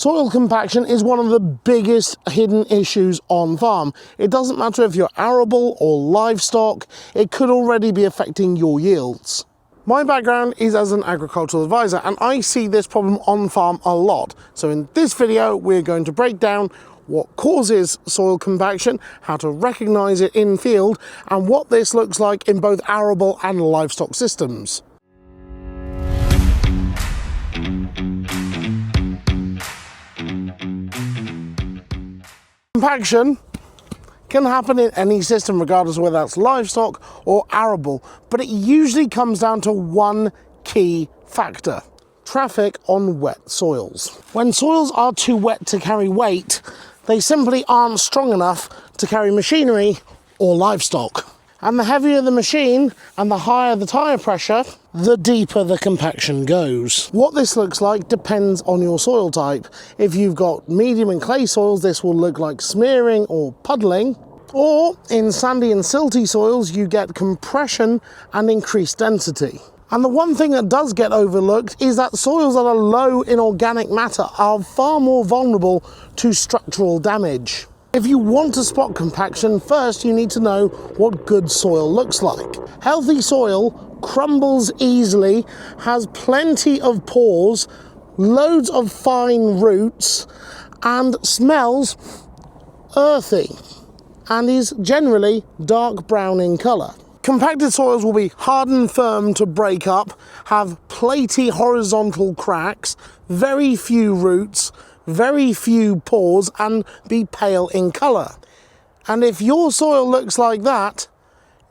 Soil compaction is one of the biggest hidden issues on farm. It doesn't matter if you're arable or livestock, it could already be affecting your yields. My background is as an agricultural advisor and I see this problem on farm a lot. So in this video, we're going to break down what causes soil compaction, how to recognize it in field, and what this looks like in both arable and livestock systems. Compaction can happen in any system, regardless of whether that's livestock or arable, but it usually comes down to one key factor: traffic on wet soils. When soils are too wet to carry weight, they simply aren't strong enough to carry machinery or livestock. And the heavier the machine and the higher the tyre pressure, the deeper the compaction goes. What this looks like depends on your soil type. If you've got medium and clay soils, this will look like smearing or puddling. Or in sandy and silty soils, you get compression and increased density. And the one thing that does get overlooked is that soils that are low in organic matter are far more vulnerable to structural damage. If you want to spot compaction, first you need to know what good soil looks like. Healthy soil crumbles easily, has plenty of pores, loads of fine roots, and smells earthy, and is generally dark brown in colour. Compacted soils will be hard and firm to break up, have platy horizontal cracks, very few roots, very few pores, and be pale in colour. And if your soil looks like that,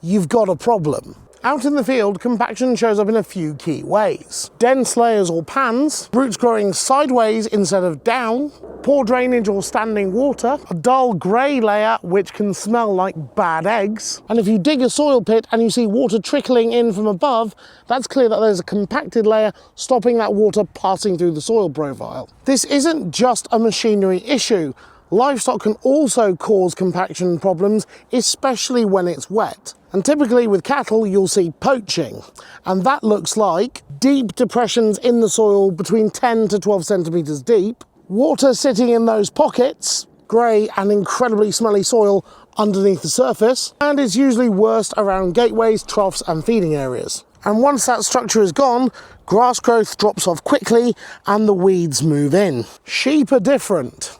you've got a problem. Out in the field, compaction shows up in a few key ways. Dense layers or pans, roots growing sideways instead of down, poor drainage or standing water, a dull grey layer which can smell like bad eggs. And if you dig a soil pit and you see water trickling in from above, that's clear that there's a compacted layer stopping that water passing through the soil profile. This isn't just a machinery issue. Livestock can also cause compaction problems, especially when it's wet. And typically with cattle, you'll see poaching. And that looks like deep depressions in the soil between 10 to 12 centimetres deep, water sitting in those pockets, grey and incredibly smelly soil underneath the surface, and it's usually worst around gateways, troughs and feeding areas. And once that structure is gone, grass growth drops off quickly and the weeds move in. Sheep are different.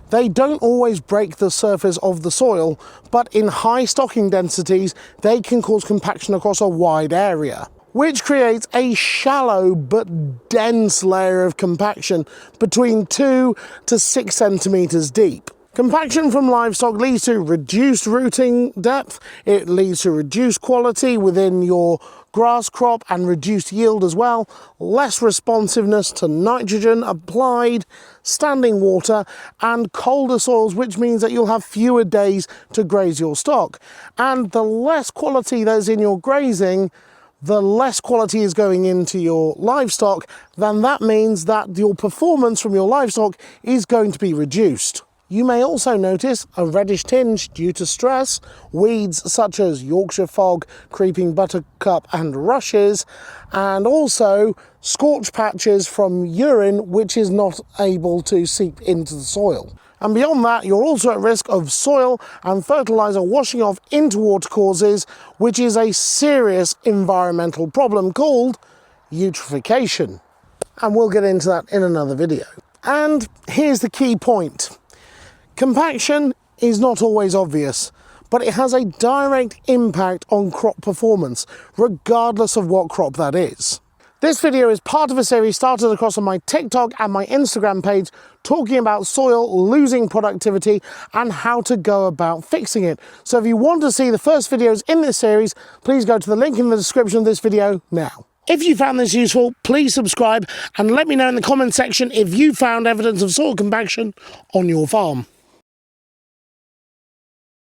They don't always break the surface of the soil, but in high stocking densities, they can cause compaction across a wide area, which creates a shallow but dense layer of compaction between 2 to 6 centimetres deep. Compaction from livestock leads to reduced rooting depth, it leads to reduced quality within your grass crop and reduced yield as well, less responsiveness to nitrogen applied, standing water and colder soils, which means that you'll have fewer days to graze your stock. And the less quality that's in your grazing, the less quality is going into your livestock, then that means that your performance from your livestock is going to be reduced. You may also notice a reddish tinge due to stress, weeds such as Yorkshire fog, creeping buttercup and rushes, and also scorch patches from urine which is not able to seep into the soil. And beyond that, you're also at risk of soil and fertiliser washing off into watercourses, which is a serious environmental problem called eutrophication. And we'll get into that in another video. And here's the key point. Compaction is not always obvious, but it has a direct impact on crop performance, regardless of what crop that is. This video is part of a series started across on my TikTok and my Instagram page talking about soil losing productivity and how to go about fixing it. So if you want to see the first videos in this series, please go to the link in the description of this video now. If you found this useful, please subscribe and let me know in the comment section if you found evidence of soil compaction on your farm.